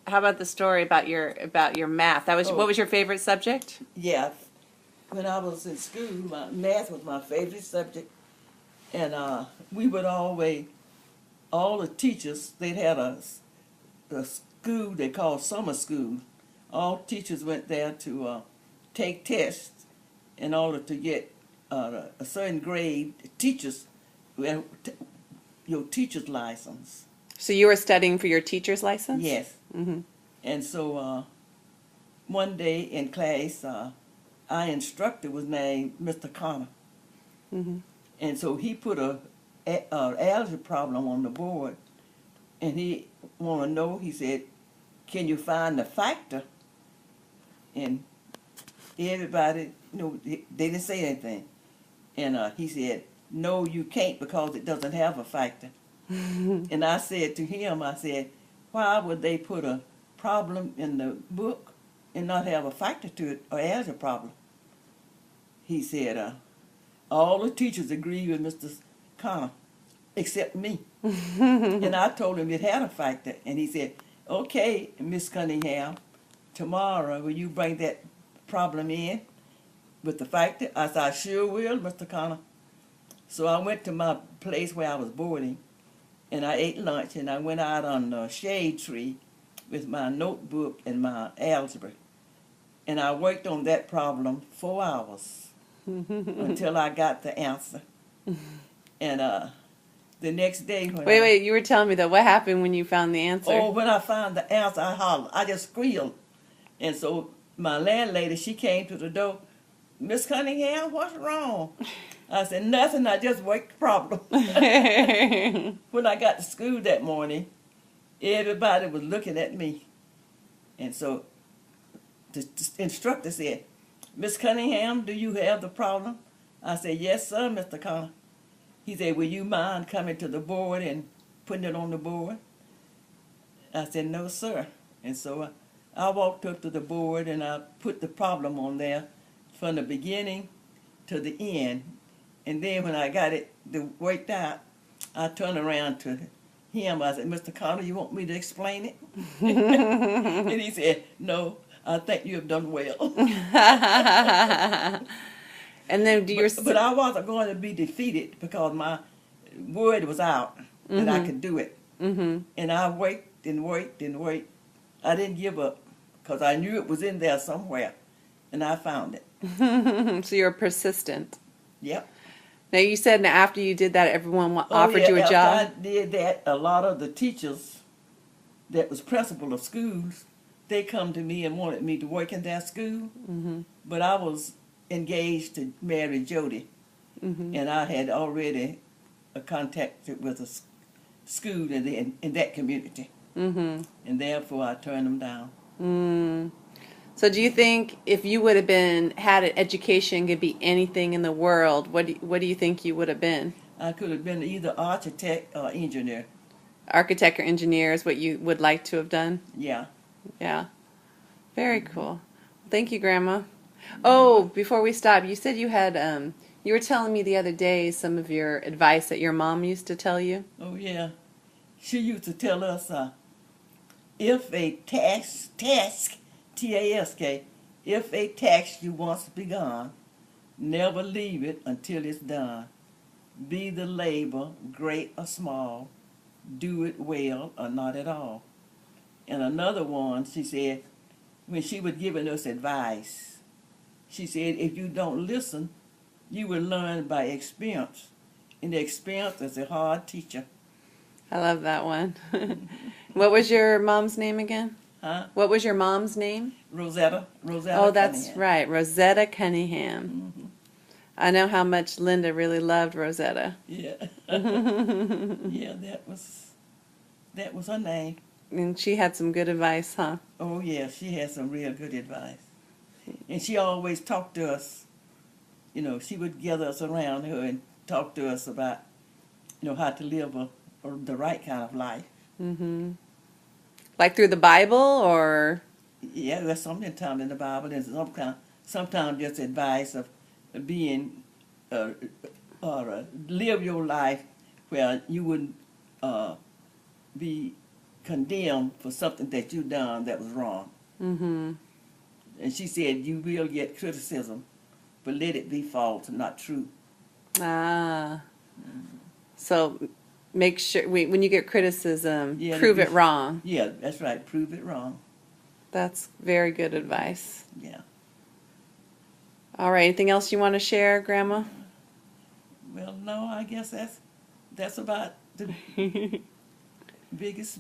how about the story about your math? That was Oh. what was your favorite subject? Yeah, when I was in school, math was my favorite subject, and we would always, all the teachers, they'd had a school they called summer school. All teachers went there to take tests in order to get a certain grade. Teachers, well, your teacher's license. So you were studying for your teacher's license? Yes. Mm-hmm. And so one day in class, our instructor was named Mr. Connor. Mm-hmm. And so he put a algebra problem on the board, and he want to know. He said, "Can you find the factor?" And everybody, they didn't say anything. And he said, "No, you can't because it doesn't have a factor." And I said to him, I said, "Why would they put a problem in the book and not have a factor to it, or algebra problem?" He said, all the teachers agree with Mr. Connor, except me. And I told him it had a factor, and he said, "Okay, Miss Cunningham, tomorrow will you bring that problem in with the factor?" I said, "I sure will, Mr. Connor." So I went to my place where I was boarding, and I ate lunch, and I went out on the shade tree with my notebook and my algebra, and I worked on that problem 4 hours until I got the answer. And the next day when Wait, you were telling me that. What happened when you found the answer? Oh, when I found the answer, I hollered. I just squealed. And so my landlady, she came to the door. "Miss Cunningham, what's wrong?" I said, "Nothing, I just worked the problem." When I got to school that morning, everybody was looking at me. And so the instructor said, "Miss Cunningham, do you have the problem?" I said, "Yes, sir, Mr. Connor." He said, "Will you mind coming to the board and putting it on the board?" I said, "No, sir." And so I walked up to the board and I put the problem on there from the beginning to the end. And then when I got it worked out, I turned around to him. I said, "Mr. Connor, you want me to explain it?" And he said, "No, I think you have done well." And then But I wasn't going to be defeated because my word was out that I could do it. Mm-hmm. And I worked and worked and worked. I didn't give up because I knew it was in there somewhere, and I found it. So you're persistent. Yep. Now you said that after you did that, everyone Oh, offered yeah, you a after job. I did that, a lot of the teachers that was principal of schools, they come to me and wanted me to work in their school. Mm-hmm. But I was engaged to marry Jody, Mm-hmm. and I had already contacted with a school in that community, Mm-hmm. and therefore I turned them down. Mm. So do you think if you would have had an education, could be anything in the world, what do you think you would have been? I could have been either architect or engineer. Architect or engineer is what you would like to have done? Yeah. Yeah. Very cool. Thank you, Grandma. Oh, before we stop, you said you had you were telling me the other day some of your advice that your mom used to tell you. Oh, yeah. She used to tell us, if a task, T-A-S-K, if a task you once begun, never leave it until it's done. Be the labor great or small, do it well or not at all. And another one, she said, when she was giving us advice, she said, if you don't listen, you will learn by experience. And the experience is a hard teacher. I love that one. What was your mom's name again? Huh? What was your mom's name? Rosetta. Oh, that's Cunningham. right, Rosetta Cunningham. Mm-hmm. I know how much Linda really loved Rosetta. Yeah. Yeah, that was her name. And she had some good advice, huh? Oh, yeah, she had some real good advice. And she always talked to us. She would gather us around her and talk to us about, how to live the right kind of life. Mm-hmm. Like through the Bible, or? Yeah, there's sometimes in the Bible, and sometimes just advice of being, or live your life where you wouldn't be condemned for something that you done that was wrong. Mm-hmm. And she said, you will get criticism, but let it be false, not true. Ah. So make sure when you get criticism, Yeah, prove it wrong. Yeah, that's right. Prove it wrong. That's very good advice. Yeah. All right. Anything else you want to share, Grandma? Well, no, I guess that's about the biggest.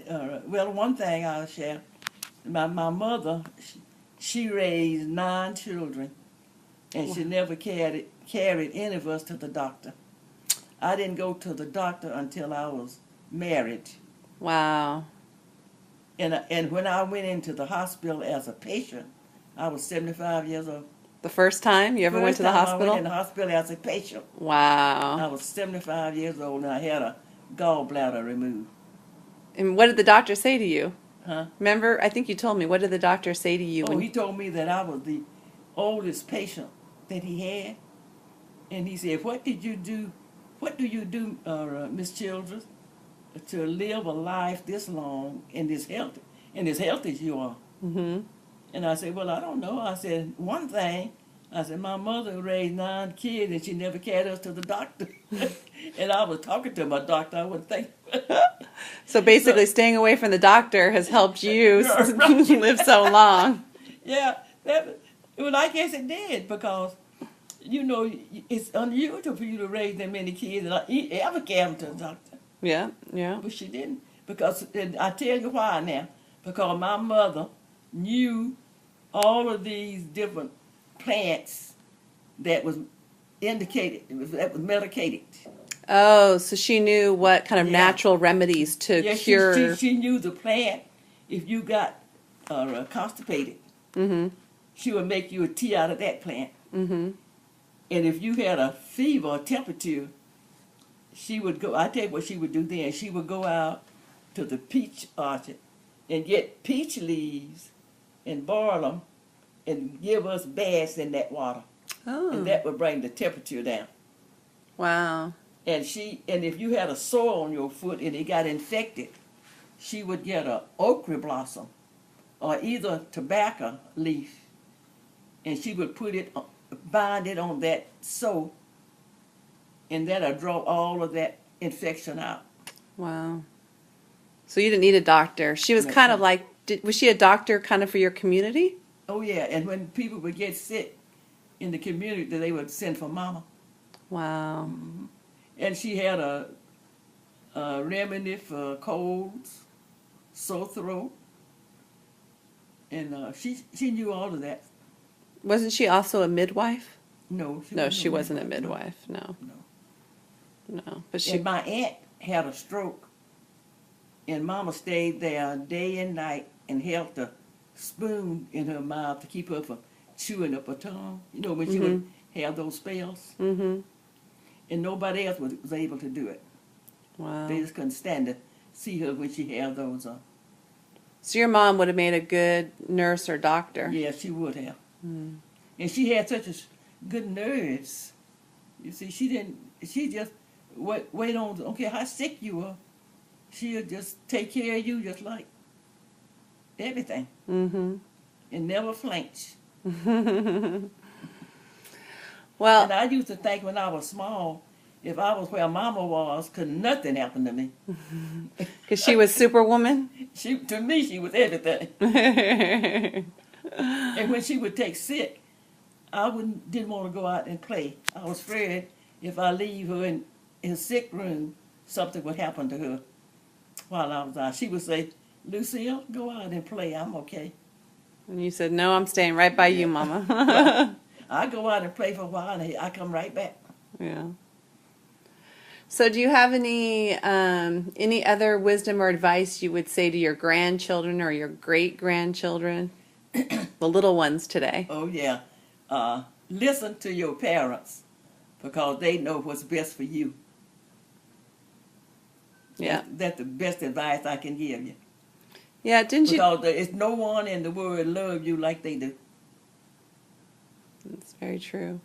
Well, one thing I'll share. My mother, she raised 9 children, and she never carried any of us to the doctor. I didn't go to the doctor until I was married. Wow. And when I went into the hospital as a patient, I was 75 years old. The first time you ever went to the First time hospital? I went in the hospital as a patient. I Wow. was 75 years old and I had a gallbladder removed. And what did the doctor say to you? Huh? Remember, I think you told me. What did the doctor say to you? Oh, he told me that I was the oldest patient that he had. And he said, what do you do, Miss Childress, to live a life this long and as healthy as you are? Mm-hmm. And I said, well, I don't know. I said, one thing, I said, my mother raised 9 kids and she never carried us to the doctor. And I was talking to my doctor, I wouldn't think. So basically, staying away from the doctor has helped you Right. live so long. Yeah, well, I guess it did because, it's unusual for you to raise that many kids and ever carry them to the doctor. Yeah, yeah. But she didn't. Because, and I tell you why now. Because my mother knew all of these different plants that was medicated. Oh, so she knew what kind of Yeah. natural remedies to Yeah, cure. she knew the plant. If you got constipated, Mm-hmm. she would make you a tea out of that plant. Mm-hmm. And if you had a fever or temperature, she would go. I tell you what she would do then. She would go out to the peach orchard and get peach leaves and boil them and give us baths in that water. Oh. And that would bring the temperature down. Wow. And if you had a sore on your foot and it got infected, she would get a okra blossom or either tobacco leaf, and she would bind it on that sore, and that'll draw all of that infection out. Wow. So you didn't need a doctor. She was No. kind of like, was she a doctor kind of for your community? Oh yeah, and when people would get sick in the community, they would send for Mama. Wow. And she had a remedy for colds, sore throat, and she knew all of that. Wasn't she also a midwife? No, No, she wasn't a No. midwife. No. No. No. But she. And my aunt had a stroke, and Mama stayed there day and night and held a spoon in her mouth to keep her from chewing up her tongue. You know, when she would have those spells. Mm-hmm. And nobody else was able to do it. Wow. They just couldn't stand to see her when she had those. So your mom would have made a good nurse or doctor. Yeah, she would have. Mm. And she had such good nerves. You see, she just wait on, don't care how sick you are, she'll just take care of you just like everything. Mm-hmm. And never flinch. Well, And I used to think when I was small, if I was where Mama was, could nothing happen to me. because she was Superwoman. To me, she was everything. And when she would take sick, I didn't want to go out and play. I was afraid if I leave her in her sick room, something would happen to her while I was out. She would say, Lucille, go out and play. I'm okay. And you said, no, I'm staying right by you, Mama. I go out and play for a while, and I come right back. Yeah. So do you have any other wisdom or advice you would say to your grandchildren or your great-grandchildren? The little ones today. Oh, yeah. Listen to your parents because they know what's best for you. Yeah. That's the best advice I can give you. Yeah, didn't you? Because there's no one in the world love you like they do. That's very true.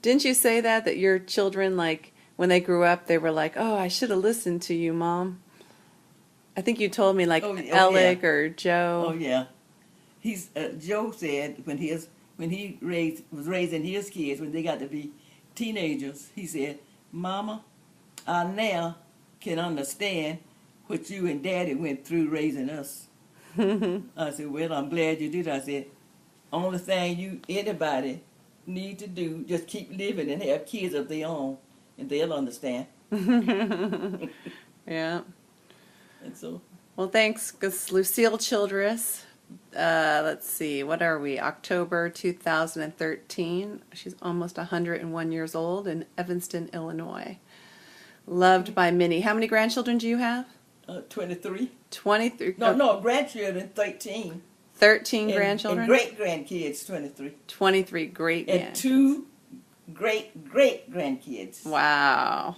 Didn't you say that your children, like, when they grew up, they were like, oh, I should have listened to you, Mom? I think you told me like Oh, Alec yeah. or Joe. Oh yeah. He's Joe said when he was raising his kids when they got to be teenagers, he said, "Mama, I now can understand what you and Daddy went through raising us." I said, "Well, I'm glad you did." I said, "Only thing anybody need to do just keep living and have kids of their own, and they'll understand." Yeah. And so, Well, thanks, 'cause Lucille Childress. Let's see, what are we? October 2013. She's almost 101 years old in Evanston, Illinois. Loved by many. How many grandchildren do you have? 23. 23. No, no, grandchildren 13. 13 And grandchildren? great grandkids 23. 23 great And grandkids. 2 great grandkids. Wow.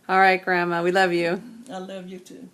All right, Grandma, we love you. I love you too.